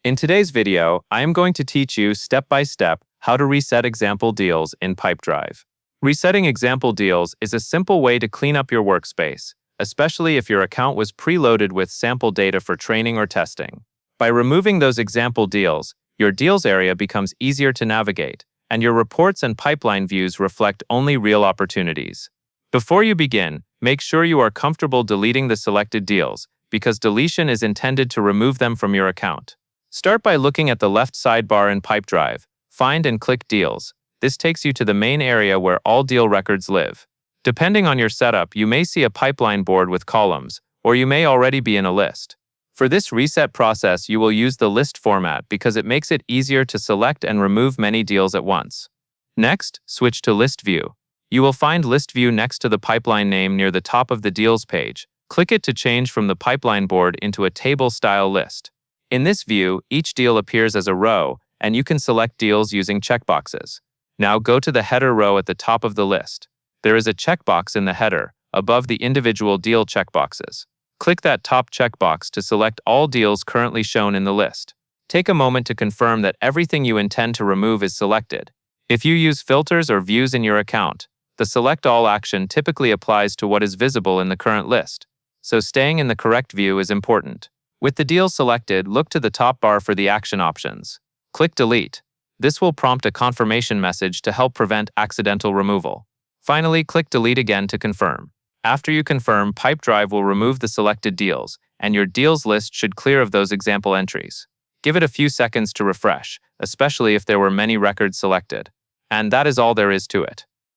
In today's video, I am going to teach you step-by-step how to reset example deals in Pipedrive. Resetting example deals is a simple way to clean up your workspace, especially if your account was preloaded with sample data for training or testing. By removing those example deals, your deals area becomes easier to navigate, and your reports and pipeline views reflect only real opportunities. Before you begin, make sure you are comfortable deleting the selected deals, because deletion is intended to remove them from your account. Start by looking at the left sidebar in Pipedrive, find and click Deals. This takes you to the main area where all deal records live. Depending on your setup, you may see a pipeline board with columns, or you may already be in a list. For this reset process, you will use the list format because it makes it easier to select and remove many deals at once. Next, switch to List View. You will find List View next to the pipeline name near the top of the Deals page. Click it to change from the pipeline board into a table-style list. In this view, each deal appears as a row, and you can select deals using checkboxes. Now go to the header row at the top of the list. There is a checkbox in the header, above the individual deal checkboxes. Click that top checkbox to select all deals currently shown in the list. Take a moment to confirm that everything you intend to remove is selected. If you use filters or views in your account, the Select All action typically applies to what is visible in the current list, so staying in the correct view is important. With the deal selected, look to the top bar for the action options. Click Delete. This will prompt a confirmation message to help prevent accidental removal. Finally, click Delete again to confirm. After you confirm, Pipedrive will remove the selected deals, and your deals list should clear of those example entries. Give it a few seconds to refresh, especially if there were many records selected. And that is all there is to it.